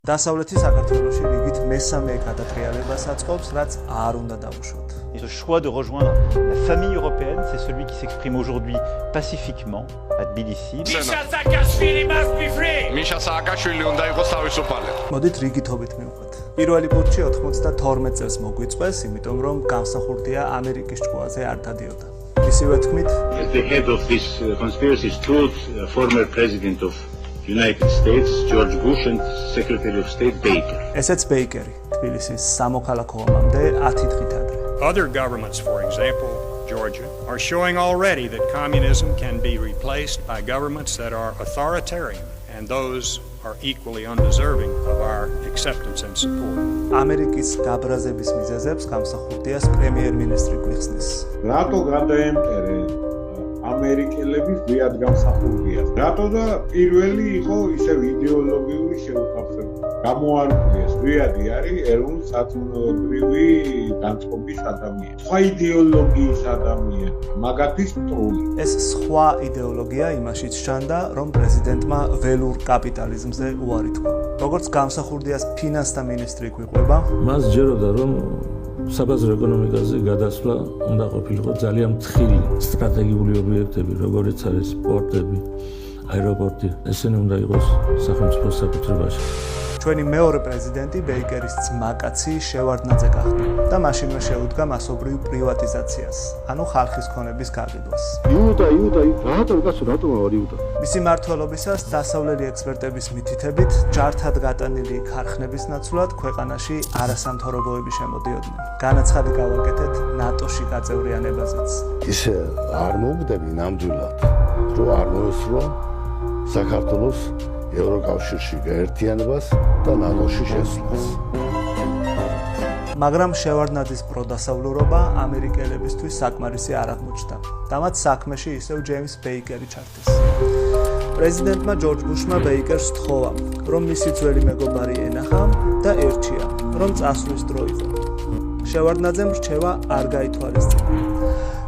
დასავლეთი საქართველოში რიგით მესამე გადატრიალებას აწყობს, რაც არ უნდა დავუშვათ. Ce choix de rejoindre la famille européenne, c'est celui qui s'exprime aujourd'hui pacifiquement à Tbilissi. Misha Saakashvili must be free. Misha Saakashvili უნდა იყოს თავისუფალი. მოდით რიგითობით მივყვეთ. პირველი პუტჩი 92 წელს მოგვიწვეს, იმიტომ რომ გამსახურდია ამერიკის ჭკუაზე არ დადიოდა. ისივე თქმით, As the head of this conspiracy stood former president of United States George Bush and Secretary of State Baker. ესეც ბეიკერი, თბილისის სამოქალაქო ომამდე 10 დღით ადრე. Other governments, for example, Georgia, are showing already that communism can be replaced by governments that are authoritarian, and those are equally undeserving of our acceptance and support. ამერიკის გაბრაზების მიზეზებს გამსახურდიას პრემიერ-მინისტრი გვიხსნის. რატო გადაემტერენ ამერიკელები ზიად გამსახურდიას? რატო და პირველი იყო ისევ იდეოლოგიური შეუთავსება? გამოარკვიეს ზიადი არის ეროვნულ-საწინააღმდეგო განწყობის ადამიანი. სხვა იდეოლოგიის ადამიანი, მაგათის ტრული. ეს სხვა იდეოლოგია იმაშიც ჩანდა, რომ პრეზიდენტმა ველურ კაპიტალიზმზე უარი თქვა. როგორც გამსახურდიას ფინანსთა მინისტრი გვიყვება, მას ჯეროდა რომ საბაზრო ეკონომიკაზე გადასვლა უნდა ყოფილიყო ძალიან მთელი სტრატეგიული ობიექტები, როგორიც არის პორტები, აეროპორტი, ესენი უნდა იყოს სახელმწიფოს საკუთრებაში. ჩვენი მეორე პრეზიდენტი ბეიკერის ძმაკაცი შევარდნაძე გახდა და მაშინვე შეუდგა მასობრივ პრივატიზაციას, ანუ ხალხის ქონების გაყიდვას. იუტა, რატომ არ იუტა? მისი მმართველობისას დასავლელი ექსპერტების მითითებით ჯართად გატანილი ქარხნების ნაცვლად ქვეყანაში არასამთავრობოები შემოდიოდნენ. განაცხადი გავაკეთეთ ნატოში გაწევრიანებაზეც. ისე არ მოვდები ნამდვილად, რომ არ მოესწრო საქართველოს ევროკავშირში გაერთიანებას და ნატოში შესვლას. მაგრამ შევარდნაძის პროდასავლურობა ამერიკელებისთვის საკმარისი არ აღმოჩნდა და მათ საქმეში ისევ ჯეიმს ბეიკერი ჩართეს. პრეზიდენტმა ჯორჯ ბუშმა ბეიკერს სთხოვა, რომ მისი ძველი მეგობარი ენახა და ერჩია, რომ წასვლის დრო იყო. შევარდნაძემ რჩევა არ გაითვალისწინა,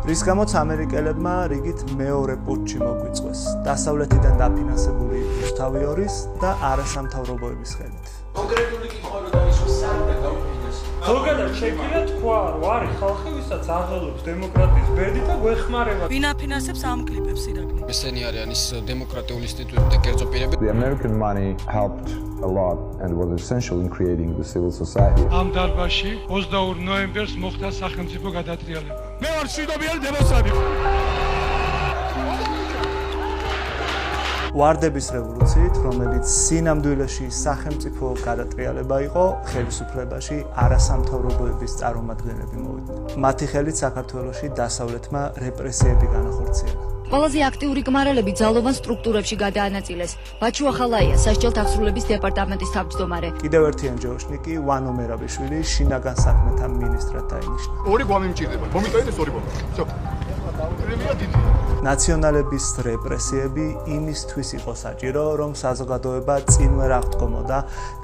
რის გამოც ამერიკელებმა რიგით მეორე პუტჩი მოგვიწვეს, დასავლეთიდან დაფინანსებული რუსთავი ორის და არასამთავრობოების ხელით. კონკრეტული კითხვა რომ დაისვას საერთოდ გაუქმდეს. ზოგადად შეგვიძლია თქვა, რომ არის ხალხი, ვისაც აღელვებს დემოკრატიის ბედი და გვეხმარება. ვინ აფინანსებს ამ კლიპებს ირაკლი? ესენი არიან ის დემოკრატიული ინსტიტუტები და კერძო პირები. The American money helped a lot and was essential in creating the civil society. ამ დარბაზში 22 ნოემბერს მოხდა სახელმწიფო გადატრიალება. მე ვარ შვიდობიანი დემოსტანტი. ვარდების რევოლუციით, რომელიც სინამდვილეში სახელმწიფო გადატრიალება იყო, ხელისუფლებაში არასამთავრობოების წარმომადგენლები მოვიდნენ. მათი ხელით საქართველოში დასავლეთმა რეპრესიები განახორციელა. ყველაზე აქტიური გმარელები ძალოვან სტრუქტურებში გადაანაწილეს. ბაჩუ ახალაია, სასჯელთ აღსრულების დეპარტამენტის თავმჯდომარე. კიდევ ერთი ენჯოშნიკი ვანო მერაბიშვილი შინაგან საქმეთა მინისტრად დაინიშნა. ორი გვამი მჭირდება. მომიტანეს ორი გვამი. всё. ნაციონალების რეპრესიები იმისთვის იყო საჭირო, რომ საზოგადოება წინვერ აღდგომოდა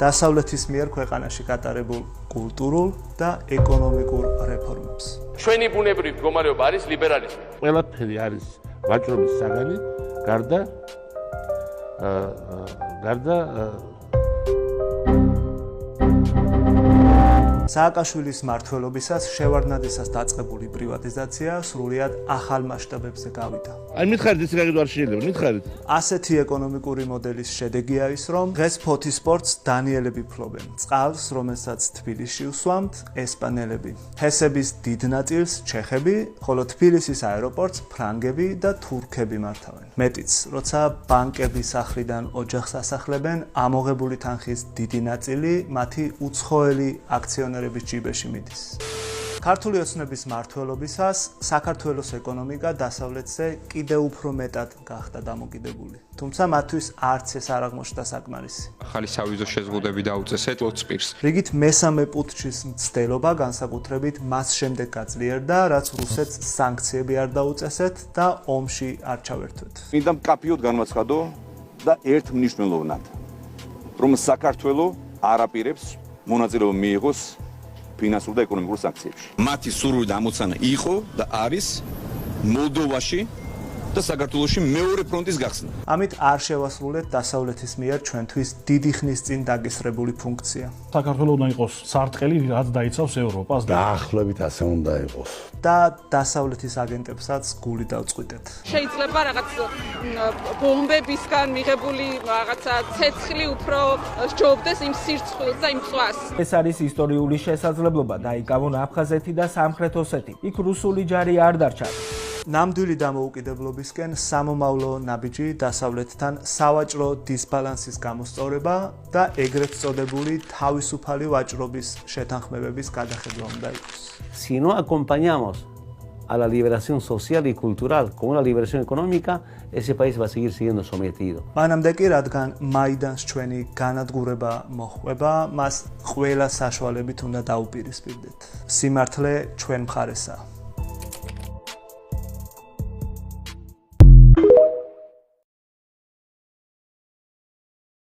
დასავლეთის მიერ ქვეყანაში გატარებულ კულტურულ და ეკონომიკურ რეფორმებს. ჩვენი ბუნებრივი მდგომარეობა არის ლიბერალიზმი. ყველაფერი არის ვაჭრობის საგანი, გარდა სააკაშვილის მმართველობისას შევარდნაძისას დაწყებული პრივატიზაცია სრულიად ახალ მასშტაბებზე გავიდა. აი მითხარით ეს რაღაც არ შეიძლება, მითხარით. ასეთი ეკონომიკური მოდელის შედეგია ის, რომ დღეს ფოთისპორტს დანიელები ფლობენ, წყალს, რომელსაც თბილისში უსვამთ ესპანელები, ჰესების დიდ ნაწილს ჩეხები, ხოლო თბილისის აეროპორტს ფრანგები და თურქები მართავენ. მეტიც, როცა ბანკები სახლიდან ოჯახს ასახლებენ, ამოღებული თანხის დიდი ნაწილი მათი უცხოელი აქციონერების ჯიბეში მიდის. ქართული ოცნების მმართველობისას საქართველოს ეკონომიკა დასავლეთზე კიდევ უფრო მეტად გახდა დამოკიდებული. თუმცა მათთვის არც ეს არ აღმოჩნდა საკმარისი. ახალი სავიზო შეზღუდვები დაუწესეთ 20 პირს. რიგით მესამე პუტჩის მცდელობა განსაკუთრებით მას შემდეგ გაძლიერდა, რაც რუსეთს სანქციები არ დაუწესეთ და ომში არ ჩავერთვეთ. მინდა მკაფიოდ განვაცხადო და ერთმნიშვნელოვნად, რომ საქართველოს არ აპირებს მონაწილეობა მიიღოს ფინანსურ და ეკონომიკურ სანქციებში. მათი სურვილი და ამოცანა იყო და არის მოლდოვაში და საქართველოში მეორე ფრონტის გახსნა. ამით არ შევასრულეთ დასავლეთის მიერ ჩვენთვის დიდი ხნის წინ დაგესრებული ფუნქცია. საქართველოს უნდა იყოს სარტყელი, რაც დაიცავს ევროპას. დაახლოებით ასე უნდა იყოს. და დასავლეთის აგენტებსაც გული დავწყვიტეთ. შეიძლება რაღაც ბომბებისგან მიღებული რაღაცა ცეცხლი უფრო სჯობდეს იმ სირცხვილს და იმ წვას. ეს არის ისტორიული შესაძლებლობა დაიკავონ აფხაზეთი და სამხრეთ ოსეთი. იქ რუსული ჯარი არ დარჩა. ნამდვილი დამოუკიდებლობისკენ სამომავლო ნაბიჯი დასავლეთთან სავაჭრო დისბალანსის გამოსწორება და ეგრეთ წოდებული თავისუფალი ვაჭრობის შეთანხმებების გადახედვა უნდა იყოს. Si no acompañamos a la liberación social y cultural con una liberación económica, ese país va a seguir siendo sometido. მანამდე კი, რადგან მაიდანს ჩვენი განადგურება მოჰყვება, მას ყველა საშუალებით უნდა დაუპირისპირდეთ. სიმართლე ჩვენ მხარესაა.